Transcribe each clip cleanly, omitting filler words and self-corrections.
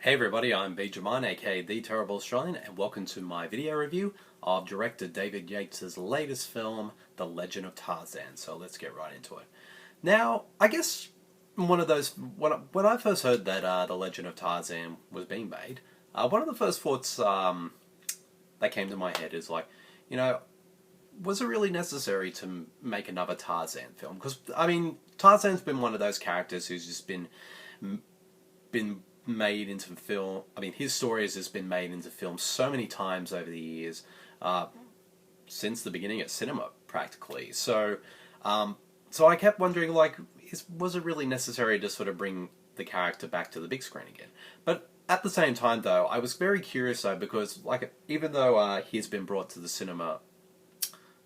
Hey everybody, I'm Djimon, aka The Terrible Australian, and welcome to my video review of director David Yates' latest film, The Legend of Tarzan. So let's get right into it. Now, I guess one of those, when I first heard that The Legend of Tarzan was being made, one of the first thoughts that came to my head is like, you know, was it really necessary to make another Tarzan film? Because, I mean, Tarzan's been one of those characters who's just been made into film. I mean, his story has just been made into film so many times over the years, since the beginning of cinema, practically. So I kept wondering, like, was it really necessary to sort of bring the character back to the big screen again? But at the same time, though, I was very curious, though, because, like, even though he's been brought to the cinema,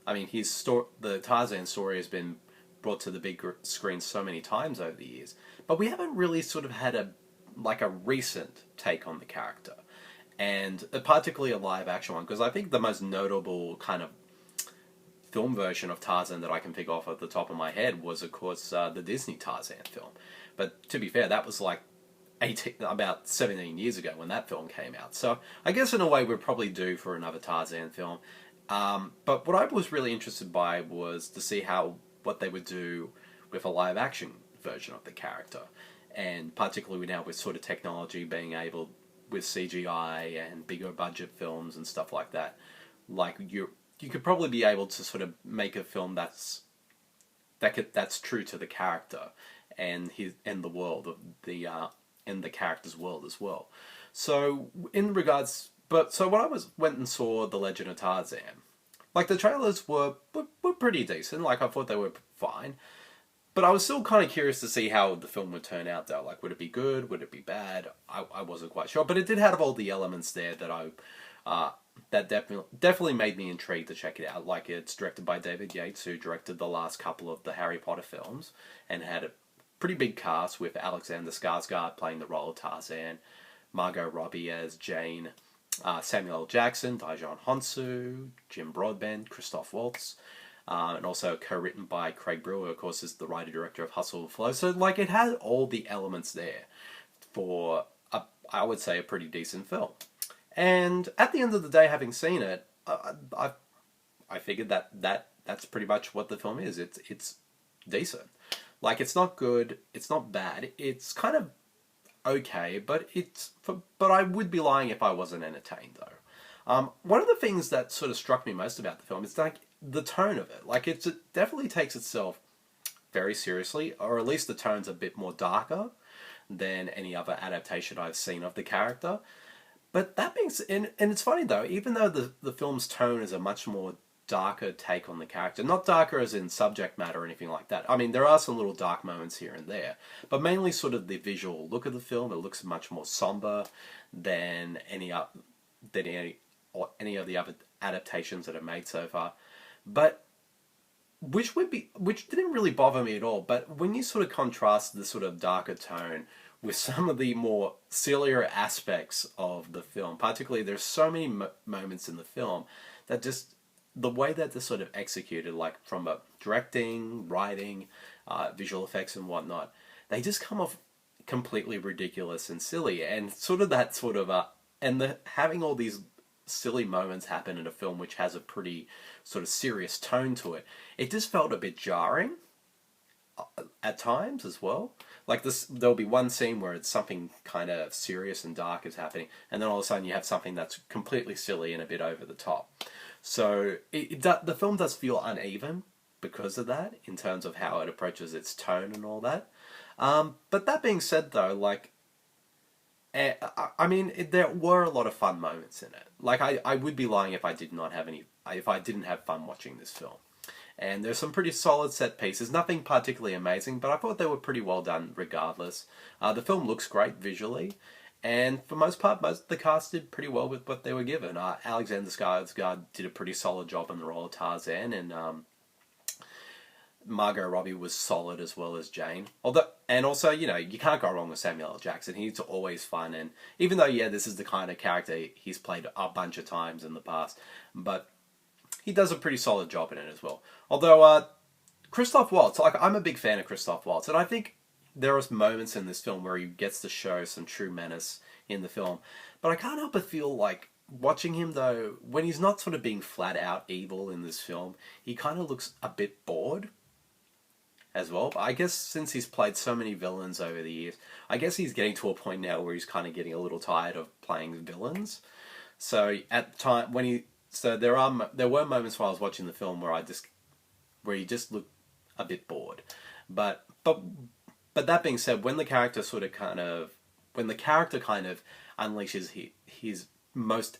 I mean, the Tarzan story has been brought to the big screen so many times over the years, but we haven't really sort of had a recent take on the character, and particularly a live action one, because I think the most notable kind of film version of Tarzan that I can pick off at the top of my head was, of course, the Disney Tarzan film. But to be fair, that was like about 17 years ago when that film came out. So I guess in a way we're probably due for another Tarzan film. But what I was really interested by was to see what they would do with a live action version of the character. And particularly now with sort of technology being able, with CGI and bigger budget films and stuff like that, like you could probably be able to sort of make a film that's true to the character and the world of the character's world as well. So so when I went and saw The Legend of Tarzan, like the trailers were pretty decent. Like I thought they were fine. But I was still kind of curious to see how the film would turn out, though. Like, would it be good? Would it be bad? I wasn't quite sure. But it did have all the elements there that definitely made me intrigued to check it out. Like, it's directed by David Yates, who directed the last couple of the Harry Potter films, and had a pretty big cast with Alexander Skarsgård playing the role of Tarzan, Margot Robbie as Jane, Samuel L. Jackson, Hounsou, Broadbent, Christoph, Waltz. And also co-written by Craig Brewer, of course, is the writer-director of Hustle and Flow. So, like, it had all the elements there for, I would say, a pretty decent film. And at the end of the day, having seen it, I figured that's pretty much what the film is. It's decent. Like, it's not good, it's not bad, it's kind of okay, but I would be lying if I wasn't entertained, though. One of the things that sort of struck me most about the film is like the tone of it. Like it definitely takes itself very seriously, or at least the tone's a bit more darker than any other adaptation I've seen of the character. But that means, and it's funny though, even though the film's tone is a much more darker take on the character, not darker as in subject matter or anything like that. I mean, there are some little dark moments here and there, but mainly sort of the visual look of the film. It looks much more somber than any of the other adaptations that are made so far. But which didn't really bother me at all. But when you sort of contrast the sort of darker tone with some of the more sillier aspects of the film, particularly there's so many moments in the film that just the way that they're sort of executed, like from a directing, writing, visual effects and whatnot, they just come off completely ridiculous and silly. And sort of that sort of having all these silly moments happen in a film which has a pretty sort of serious tone to it, it just felt a bit jarring at times as well. Like there'll be one scene where it's something kind of serious and dark is happening, and then all of a sudden you have something that's completely silly and a bit over the top. So the film does feel uneven because of that, in terms of how it approaches its tone and all that. But that being said, though, like, I mean, there were a lot of fun moments in it. Like, I would be lying if I didn't have fun watching this film. And there's some pretty solid set pieces, nothing particularly amazing, but I thought they were pretty well done regardless. The film looks great visually, and for most part, the cast did pretty well with what they were given. Alexander Skarsgård did a pretty solid job in the role of Tarzan, and Margot Robbie was solid as well as Jane. And also, you know, you can't go wrong with Samuel L. Jackson. He's always fun, and even though, yeah, this is the kind of character he's played a bunch of times in the past, but he does a pretty solid job in it as well. Although, Christoph Waltz, like, I'm a big fan of Christoph Waltz, and I think there are moments in this film where he gets to show some true menace in the film, but I can't help but feel like watching him though, when he's not sort of being flat out evil in this film, he kind of looks a bit bored as well. But I guess since he's played so many villains over the years, I guess he's getting to a point now where he's kind of getting a little tired of playing villains. So at the time when there were moments while I was watching the film where he just looked a bit bored. But that being said, when the character kind of unleashes his most,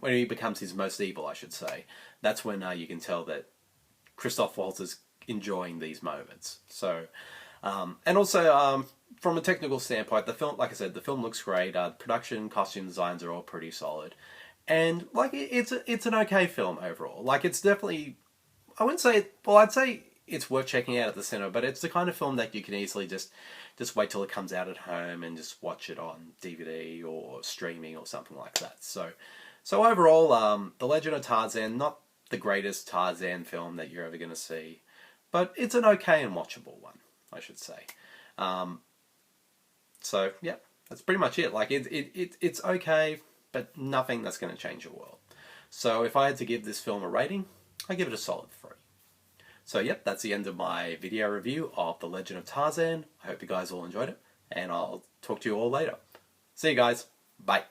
when he becomes his most evil, I should say, that's when you can tell that Christoph Waltz is enjoying these moments. So, and also from a technical standpoint, the film, like I said, the film looks great. Production, costume designs are all pretty solid, and like it's an okay film overall. Like it's definitely, I wouldn't say, well, I'd say it's worth checking out at the cinema, but it's the kind of film that you can easily just wait till it comes out at home and just watch it on DVD or streaming or something like that. So overall, The Legend of Tarzan, not the greatest Tarzan film that you're ever going to see, but it's an okay and watchable one, I should say. So yeah, that's pretty much it. Like it's okay, but nothing that's going to change your world. So if I had to give this film a rating, I give it a solid 3. So yep, that's the end of my video review of The Legend of Tarzan. I hope you guys all enjoyed it, and I'll talk to you all later. See you guys. Bye.